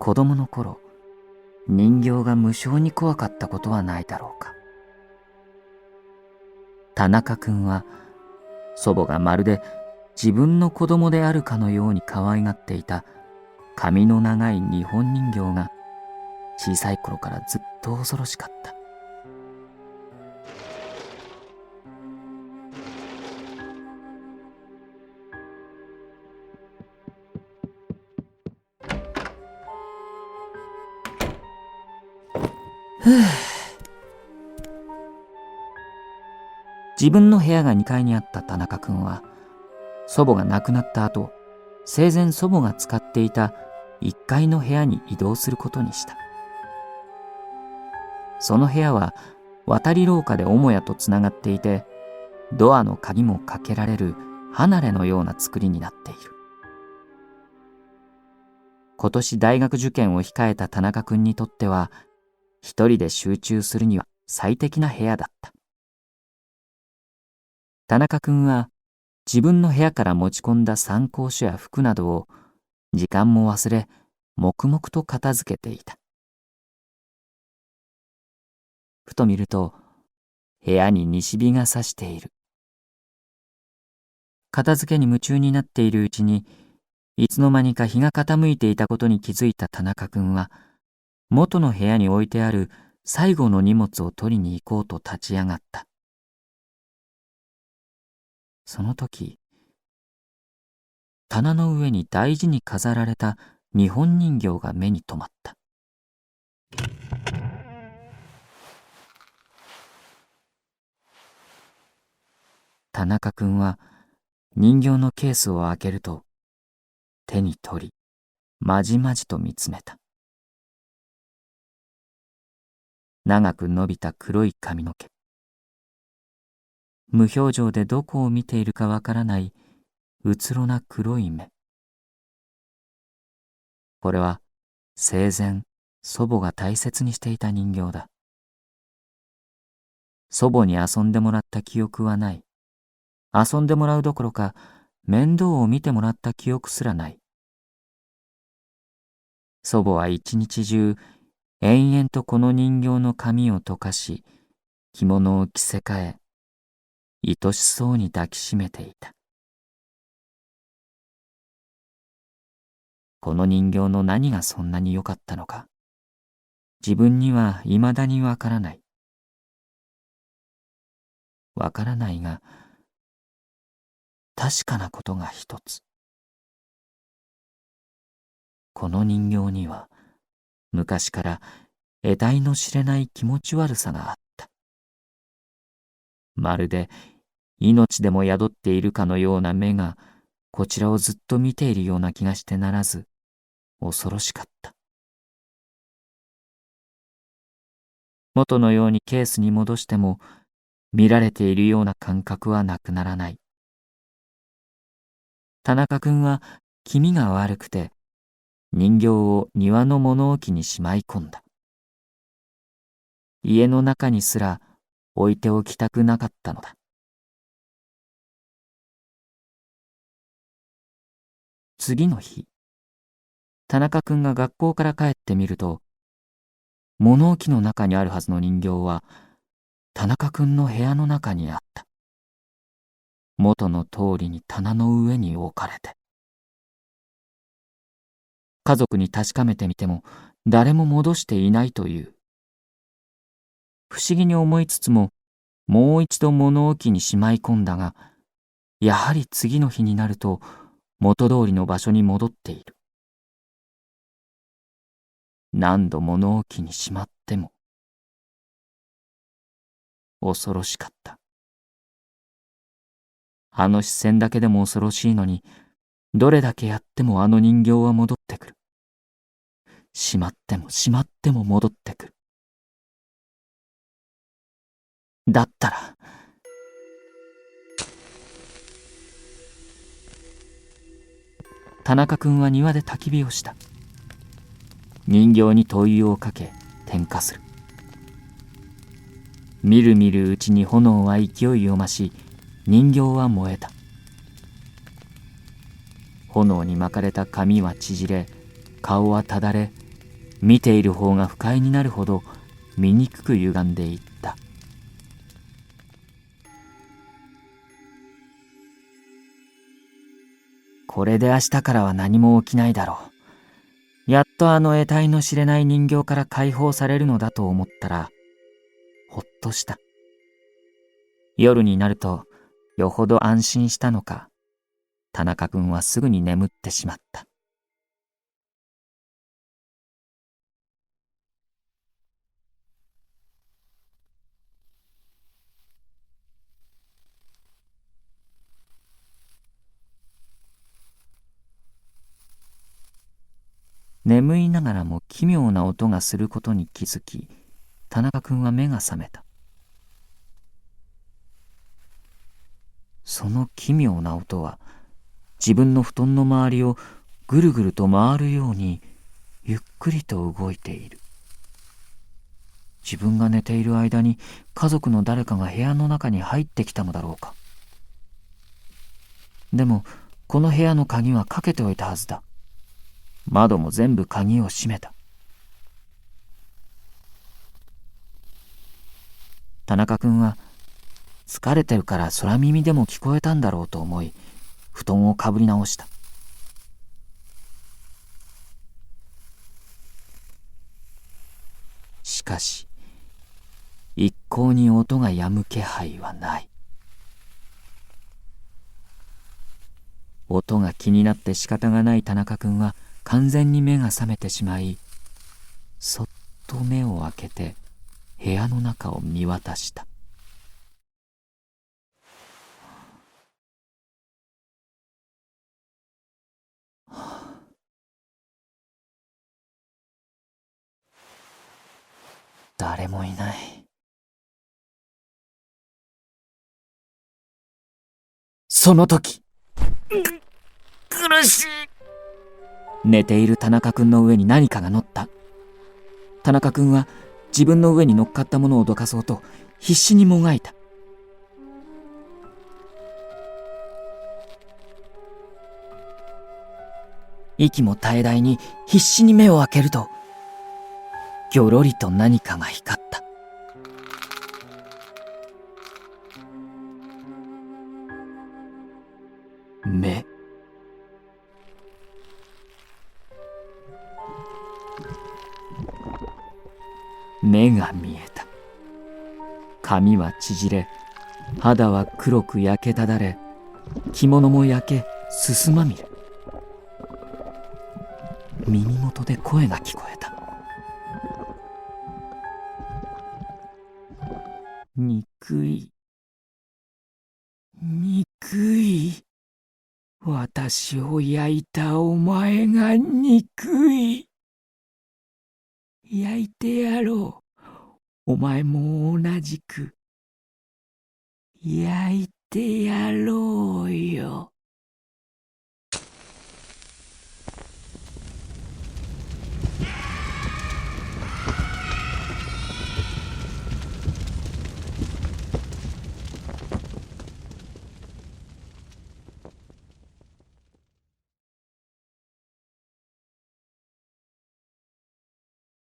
子供の頃、人形が無性に怖かったことはないだろうか。田中君は祖母がまるで自分の子供であるかのように可愛がっていた髪の長い日本人形が小さい頃からずっと恐ろしかった。自分の部屋が2階にあった田中君は、祖母が亡くなった後、生前祖母が使っていた1階の部屋に移動することにした。その部屋は渡り廊下で母屋とつながっていて、ドアの鍵もかけられる離れのような作りになっている。今年大学受験を控えた田中君にとっては、一人で集中するには最適な部屋だった。田中君は自分の部屋から持ち込んだ参考書や服などを時間も忘れ黙々と片付けていた。ふと見ると部屋に西日が差している。片付けに夢中になっているうちに、いつの間にか日が傾いていたことに気づいた田中君は、元の部屋に置いてある最後の荷物を取りに行こうと立ち上がった。その時、棚の上に大事に飾られた日本人形が目に留まった。田中君は人形のケースを開けると、手に取り、まじまじと見つめた。長く伸びた黒い髪の毛。無表情でどこを見ているかわからないうつろな黒い目。これは生前祖母が大切にしていた人形だ。祖母に遊んでもらった記憶はない。遊んでもらうどころか面倒を見てもらった記憶すらない。祖母は一日中延々とこの人形の髪を溶かし、着物を着せ替え、愛しそうに抱きしめていた。この人形の何がそんなに良かったのか、自分には未だにわからない。わからないが、確かなことが一つ。この人形には、昔から得体の知れない気持ち悪さがあった。まるで命でも宿っているかのような目がこちらをずっと見ているような気がしてならず、恐ろしかった。元のようにケースに戻しても見られているような感覚はなくならない。田中君は気味が悪くて人形を庭の物置にしまい込んだ。家の中にすら置いておきたくなかったのだ。次の日、田中君が学校から帰ってみると、物置の中にあるはずの人形は田中君の部屋の中にあった。元の通りに棚の上に置かれて。家族に確かめてみても誰も戻していないという。不思議に思いつつももう一度物置にしまい込んだが、やはり次の日になると元通りの場所に戻っている。何度物置にしまっても恐ろしかった。あの視線だけでも恐ろしいのに、どれだけやってもあの人形は戻ってくる。しまってもしまっても戻ってくる。だったら、田中君は庭で焚き火をした。人形に灯油をかけ点火する。みるみるうちに炎は勢いを増し、人形は燃えた。炎に巻かれた髪は縮れ、顔はただれ、見ている方が不快になるほど醜く歪んでいった。これで明日からは何も起きないだろう。やっとあの得体の知れない人形から解放されるのだと思ったら、ほっとした。夜になるとよほど安心したのか、田中君はすぐに眠ってしまった。眠いながらも奇妙な音がすることに気づき、田中君は目が覚めた。その奇妙な音は自分の布団の周りをぐるぐると回るようにゆっくりと動いている。自分が寝ている間に家族の誰かが部屋の中に入ってきたのだろうか。でもこの部屋の鍵はかけておいたはずだ。窓も全部鍵を閉めた。田中君は疲れてるから空耳でも聞こえたんだろうと思い、布団をかぶり直した。しかし一向に音が止む気配はない。音が気になって仕方がない田中君は完全に目が覚めてしまい、そっと目を開けて部屋の中を見渡した。誰もいない。その時、苦しい。寝ている田中君の上に何かが乗った。田中君は自分の上に乗っかったものをどかそうと必死にもがいた。息も絶え絶えに必死に目を開けると、ぎょろりと何かが光った。目が見えた。髪は縮れ、肌は黒く焼けただれ、着物も焼けすすまみれ。耳元で声が聞こえた。憎い、憎い。私を焼いたお前が憎い。焼いてやろう。お前も同じく。焼いてやろうよ。